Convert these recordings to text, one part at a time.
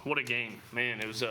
what a game, man. It was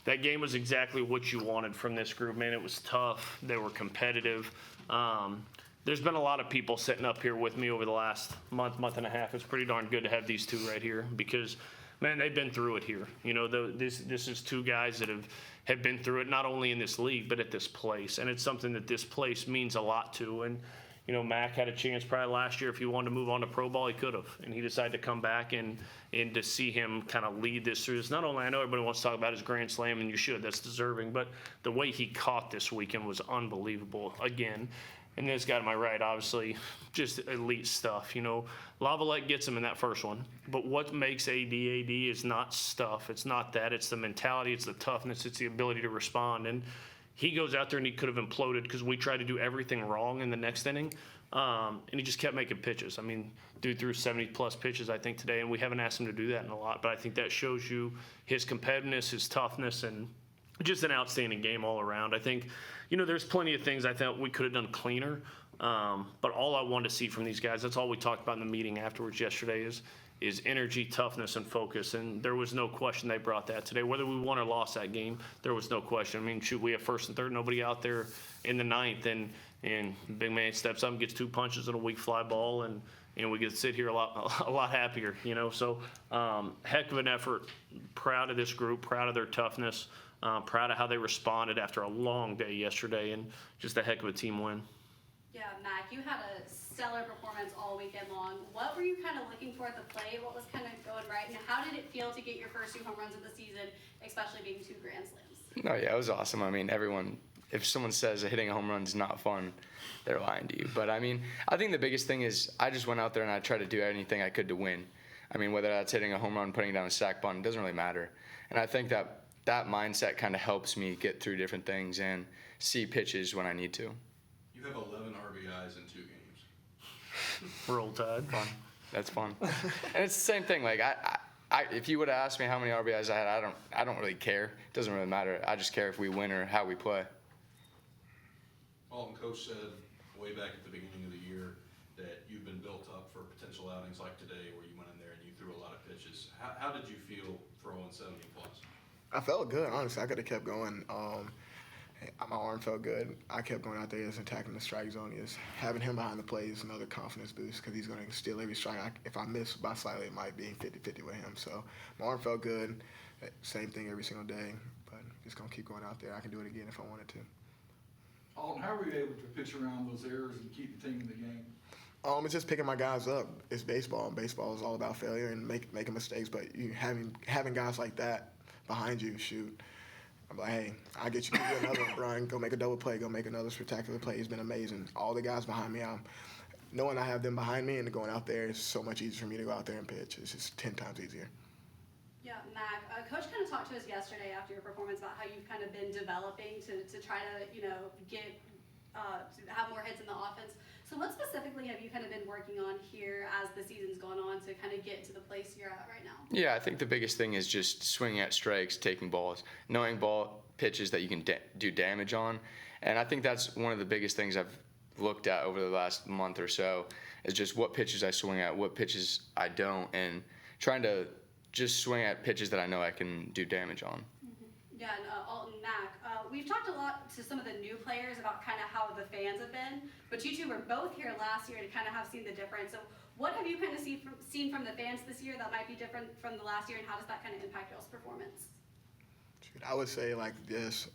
that game was exactly what you wanted from this group, man. It was tough. They were competitive. There's been a lot of people sitting up here with me over the last month and a half. It's pretty darn good to have these two right here because, man, they've been through it here. You know, this is two guys that have been through it, not only in this league, but at this place. And it's something that this place means a lot to. And, you know, Mac had a chance probably last year. If he wanted to move on to pro ball, he could have. And he decided to come back and to see him kind of lead this through this. Not only, I know everybody wants to talk about his Grand Slam, and you should. That's deserving. But the way he caught this weekend was unbelievable again. And this guy to my right, obviously, just elite stuff. You know, Lavalette gets him in that first one. But what makes AD is not stuff. It's not that. It's the mentality. It's the toughness. It's the ability to respond. And he goes out there and he could have imploded because we tried to do everything wrong in the next inning. And he just kept making pitches. I mean, dude threw 70-plus pitches, I think, today. And we haven't asked him to do that in a lot. But I think that shows you his competitiveness, his toughness, and just an outstanding game all around. I think, you know, there's plenty of things I thought we could have done cleaner. But all I wanted to see from these guys, that's all we talked about in the meeting afterwards yesterday, is energy, toughness, and focus. And there was no question they brought that today. Whether we won or lost that game, there was no question. I mean, shoot, we have first and third, nobody out there in the ninth, and big man steps up and gets 2 punches and a weak fly ball, and we get to sit here a lot happier, you know. So heck of an effort. Proud of this group, proud of their toughness. Proud of how they responded after a long day yesterday, and just a heck of a team win. Yeah, Mac, you had a stellar performance all weekend long. What were you kind of looking for at the plate? What was kind of going right? And how did it feel to get your first 2 home runs of the season, especially being 2 Grand Slams? No, yeah, it was awesome. I mean, everyone, if someone says that hitting a home run is not fun, they're lying to you. But, I mean, I think the biggest thing is I just went out there and I tried to do anything I could to win. I mean, whether that's hitting a home run, putting down a sac bunt, it doesn't really matter. And I think that mindset kind of helps me get through different things and see pitches when I need to. You have 11 RBIs in 2 games. Roll Tide. Fun. That's fun. And it's the same thing. Like if you would have asked me how many RBIs I had, I don't really care. It doesn't really matter. I just care if we win or how we play. Alton, Coach said way back at the beginning of the year that you've been built up for potential outings like today, where you went in there and you threw a lot of pitches. How did you feel throwing 70 plus? I felt good, honestly. I could have kept going. My arm felt good. I kept going out there, just attacking the strike zone. Just having him behind the plate is another confidence boost because he's going to steal every strike. If I miss by slightly, it might be 50-50 with him. So my arm felt good. Same thing every single day. But just going to keep going out there. I can do it again if I wanted to. Alton, how were you able to pitch around those errors and keep the team in the game? It's just picking my guys up. It's baseball. Baseball is all about failure and making mistakes. But having guys like that behind you, shoot. I'm like, hey, I'll get you another one, Brian. Go make a double play. Go make another spectacular play. It's been amazing. All the guys behind me, knowing I have them behind me and going out there is so much easier for me to go out there and pitch. It's just 10 times easier. Yeah, Mac, Coach kind of talked to us yesterday after your performance about how you've kind of been developing to try to, you know, get to have more hits in the offense. So what specifically have you kind of been working on here as the season's gone on to kind of get to the place you're at right now? Yeah, I think the biggest thing is just swinging at strikes, taking balls, knowing ball pitches that you can do damage on. And I think that's one of the biggest things I've looked at over the last month or so is just what pitches I swing at, what pitches I don't, and trying to just swing at pitches that I know I can do damage on. Yeah, and Alton, Mac, we've talked a lot to some of the new players about kind of how the fans have been, but you two were both here last year to kind of have seen the difference. So what have you kind of seen from the fans this year that might be different from the last year, and how does that kind of impact y'all's performance? I would say like this,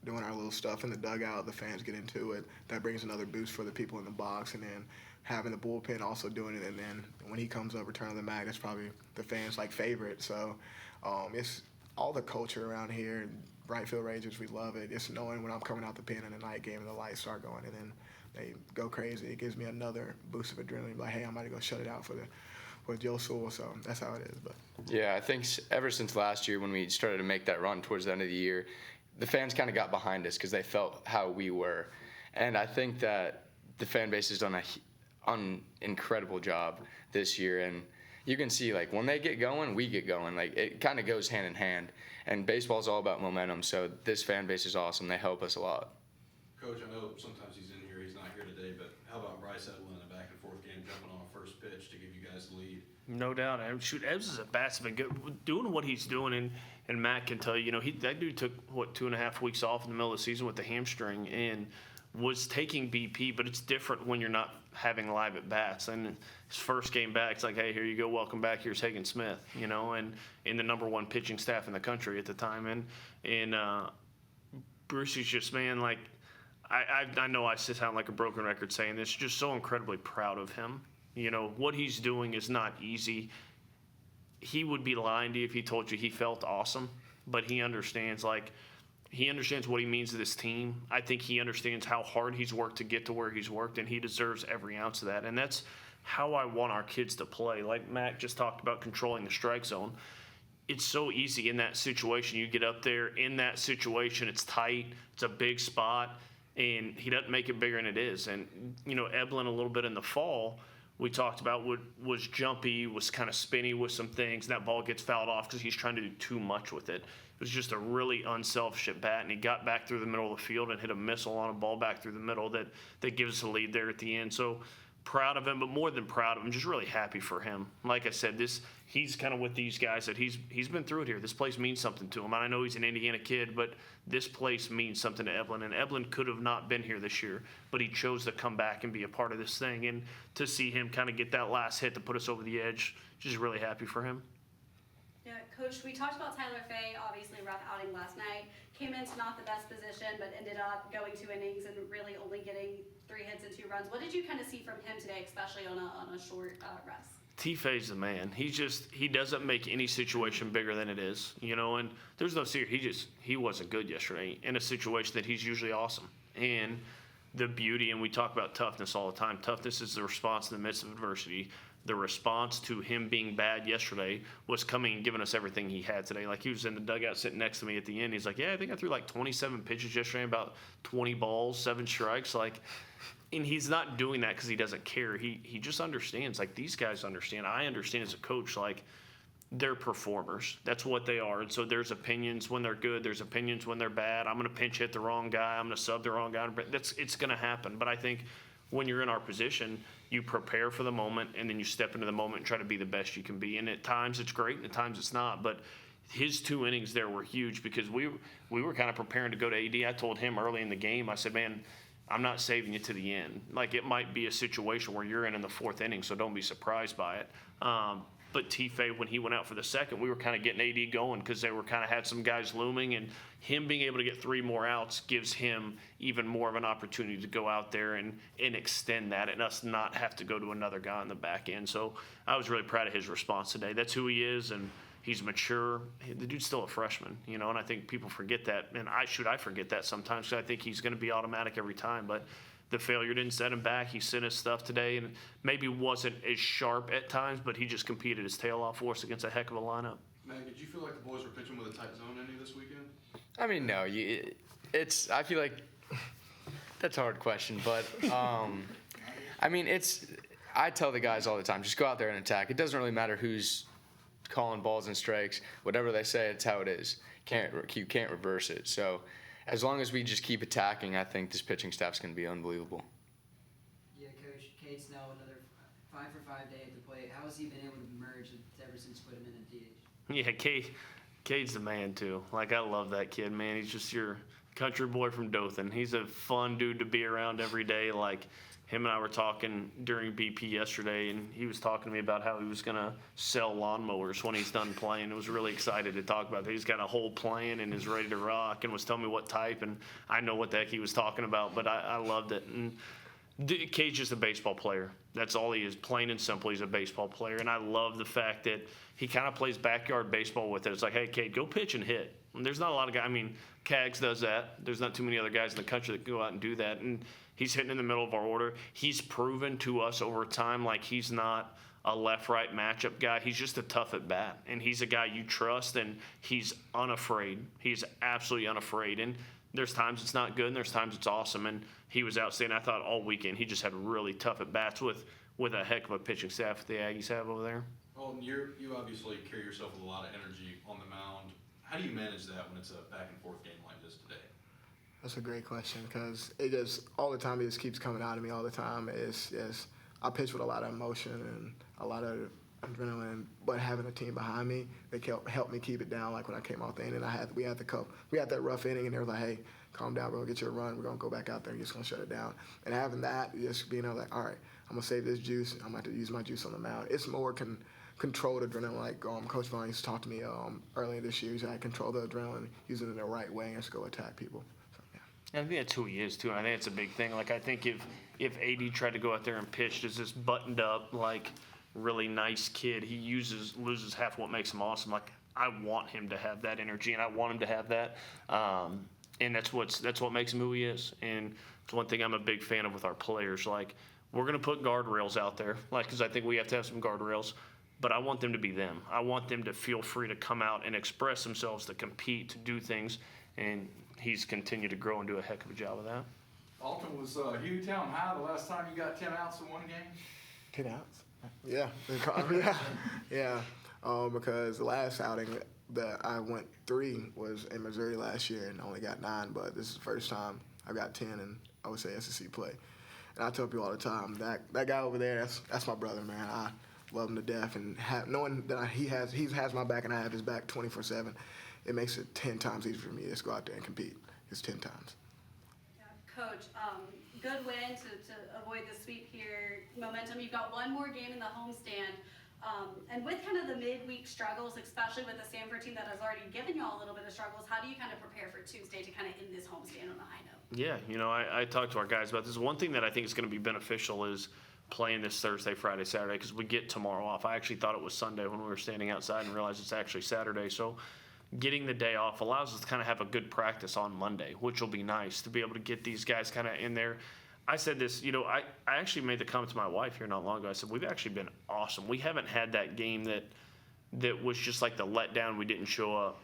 doing our little stuff in the dugout, the fans get into it. That brings another boost for the people in the box, and then having the bullpen also doing it, and then when he comes up, return of the mag, that's probably the fans' like favorite. So it's all the culture around here. Right Field Rangers, we love it. It's knowing when I'm coming out the pen in the night game and the lights start going, and then they go crazy. It gives me another boost of adrenaline. Like, hey, I'm about to go shut it out for Joe Sewell. So that's how it is. But yeah, I think ever since last year when we started to make that run towards the end of the year, the fans kind of got behind us because they felt how we were, and I think that the fan base has done an incredible job this year. And you can see, like, when they get going, we get going. Like, it kind of goes hand in hand. And baseball is all about momentum, so this fan base is awesome. They help us a lot. Coach, I know sometimes he's in here, he's not here today, but how about Bryce Edlin in a back-and-forth game jumping on a first pitch to give you guys the lead? No doubt. Shoot, Ebbs is a bat's been good. Doing what he's doing, and Matt can tell you, that dude took, 2.5 weeks off in the middle of the season with the hamstring and was taking BP, but it's different when you're not having live at bats. And his first game back, it's like, hey, here you go, welcome back, here's Hagen Smith, and in the number one pitching staff in the country at the time. And Bruce is just, man, like, I know I sound like a broken record saying this, just so incredibly proud of him. What he's doing is not easy. He would be lying to you if he told you he felt awesome, but he understands, what he means to this team. I think he understands how hard he's worked to get to where he's worked, and he deserves every ounce of that. And that's how I want our kids to play. Like Mac just talked about controlling the strike zone. It's so easy in that situation. You get up there in that situation, it's tight, it's a big spot, and he doesn't make it bigger than it is. And, Eblin a little bit in the fall, we talked about was jumpy, was kind of spinny with some things, and that ball gets fouled off because he's trying to do too much with it. It was just a really unselfish at bat, and he got back through the middle of the field and hit a missile on a ball back through the middle that gives us a lead there at the end. So proud of him, but more than proud of him, just really happy for him. Like I said, he's kind of with these guys that he's been through it here. This place means something to him. And I know he's an Indiana kid, but this place means something to Eblin. And Eblin could have not been here this year, but he chose to come back and be a part of this thing. And to see him kind of get that last hit to put us over the edge, just really happy for him. Yeah, Coach, we talked about Tyler Fay, obviously rough outing last night. Came into not the best position, but ended up going 2 innings and really only getting 3 hits and 2 runs. What did you kind of see from him today, especially on a short rest? T-Fay's the man. He doesn't make any situation bigger than it is, and there's no secret. He wasn't good yesterday in a situation that he's usually awesome. And the beauty, and we talk about toughness all the time. Toughness is the response in the midst of adversity. The response to him being bad yesterday was coming and giving us everything he had today. Like, he was in the dugout sitting next to me at the end. He's like, yeah, I think I threw like 27 pitches yesterday, about 20 balls, 7 strikes. And he's not doing that because he doesn't care. He just understands. Like, these guys understand. I understand as a coach, like, they're performers. That's what they are. And so there's opinions when they're good. There's opinions when they're bad. I'm going to pinch hit the wrong guy. I'm going to sub the wrong guy. It's going to happen. But I think when you're in our position, you prepare for the moment, and then you step into the moment and try to be the best you can be. And at times it's great, and at times it's not. But his 2 innings there were huge because we were kind of preparing to go to AD. I told him early in the game, I said, man, I'm not saving you to the end. Like, it might be a situation where you're in the 4th inning, so don't be surprised by it. But T-Fay, when he went out for the second, we were kind of getting AD going because they were kind of had some guys looming, and him being able to get 3 more outs gives him even more of an opportunity to go out there and extend that and us not have to go to another guy on the back end. So I was really proud of his response today. That's who he is, and he's mature. The dude's still a freshman, and I think people forget that. And I forget that sometimes because I think he's going to be automatic every time. But the failure didn't set him back. He sent his stuff today and maybe wasn't as sharp at times, but he just competed his tail off for us against a heck of a lineup. Matt, did you feel like the boys were pitching with a tight zone any this weekend? I mean, no. I feel like that's a hard question, but I mean, I tell the guys all the time, just go out there and attack. It doesn't really matter who's calling balls and strikes. Whatever they say, it's how it is. You can't reverse it. So as long as we just keep attacking, I think this pitching staff's going to be unbelievable. Yeah, Coach, Cade Snell, another 5 for 5 day at the plate. How has he been able to emerge ever since you put him in at DH? Yeah, Cade's the man, too. Like, I love that kid, man. He's just your country boy from Dothan. He's a fun dude to be around every day. Like, him and I were talking during BP yesterday, and he was talking to me about how he was going to sell lawnmowers when he's done playing. I was really excited to talk about that. He's got a whole plan and is ready to rock and was telling me what type, and I know what the heck he was talking about, but I loved it. And Cade's just a baseball player. That's all he is, plain and simple. He's a baseball player, and I love the fact that he kind of plays backyard baseball with it. It's like, hey, Cade, go pitch and hit. And there's not a lot of guys. I mean, Cags does that. There's not too many other guys in the country that go out and do that, and he's hitting in the middle of our order. He's proven to us over time like he's not a left-right matchup guy. He's just a tough at bat, and he's a guy you trust, and he's unafraid. He's absolutely unafraid, and there's times it's not good, and there's times it's awesome, and he was outstanding. I thought all weekend he just had really tough at bats with a heck of a pitching staff that the Aggies have over there. Well, you obviously carry yourself with a lot of energy on the mound. How do you manage that when it's a back-and-forth game like this today? That's a great question because it just all the time it just keeps coming out of me all the time. I pitch with a lot of emotion and a lot of adrenaline, but having a team behind me, they helped me keep it down. Like when I came off the inning, we had that rough inning, and they were like, hey, calm down, we're gonna get you a run, we're gonna go back out there and just gonna shut it down. And having that, just being like, all right, I'm gonna save this juice, I'm gonna have to use my juice on the mound. It's more controlled adrenaline, like Coach Vaughn used to talk to me earlier this year. He said I control the adrenaline, using it in the right way, and just go attack people. So, yeah. And I think that's who he is too. And I think it's a big thing. Like I think if AD tried to go out there and pitch as this buttoned up, like really nice kid, he loses half what makes him awesome. Like I want him to have that energy, and I want him to have that. And that's what makes him who he is. And it's one thing I'm a big fan of with our players. Like we're gonna put guardrails out there, like because I think we have to have some guardrails. But I want them to be them. I want them to feel free to come out and express themselves, to compete, to do things. And he's continued to grow and do a heck of a job of that. Alton was Hueytown High the last time you got 10 outs in one game? 10 outs? Yeah. Yeah. Because the last outing that I went 3 was in Missouri last year and only got 9, but this is the first time I got 10 in, I would say, SEC play. And I tell people all the time, that guy over there, that's my brother, man. I love him to death, and knowing that he has my back and I have his back 24/7, it makes it 10 times easier for me to just go out there and compete. It's 10 times. Yeah. Coach, good win to avoid the sweep here. Momentum, you've got one more game in the homestand. And with kind of the midweek struggles, especially with the Sanford team that has already given you all a little bit of struggles, how do you kind of prepare for Tuesday to kind of end this homestand on a high note? Yeah, I talked to our guys about this. One thing that I think is going to be beneficial is playing this Thursday, Friday, Saturday, because we get tomorrow off. I actually thought it was Sunday when we were standing outside and realized it's actually Saturday. So getting the day off allows us to kind of have a good practice on Monday, which will be nice to be able to get these guys kind of in there. I said this, I actually made the comment to my wife here not long ago. I said, we've actually been awesome. We haven't had that game that was just like the letdown. We didn't show up.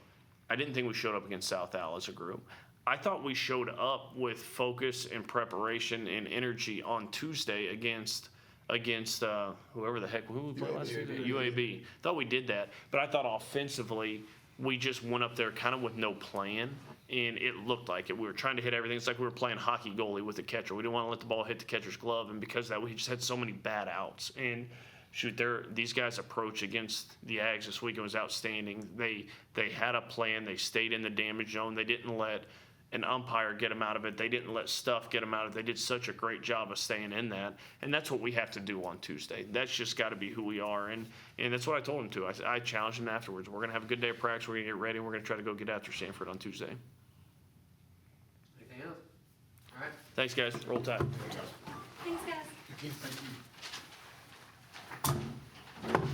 I didn't think we showed up against South Al as a group. I thought we showed up with focus and preparation and energy on Tuesday against whoever the heck, who we played last year? UAB. Thought we did that. But I thought offensively, we just went up there kind of with no plan, and it looked like it. We were trying to hit everything. It's like we were playing hockey goalie with the catcher. We didn't want to let the ball hit the catcher's glove, and because of that, we just had so many bad outs. And shoot, these guys' approach against the Ags this weekend was outstanding. They had a plan. They stayed in the damage zone. They didn't let an umpire get them out of it. They didn't let stuff get them out of it. They did such a great job of staying in that. And that's what we have to do on Tuesday. That's just got to be who we are. And that's what I told them to. I challenged them afterwards. We're going to have a good day of practice. We're going to get ready, and we're going to try to go get after Sanford on Tuesday. Anything else? All right. Thanks, guys. Roll Tide. Thanks, guys. Thank you.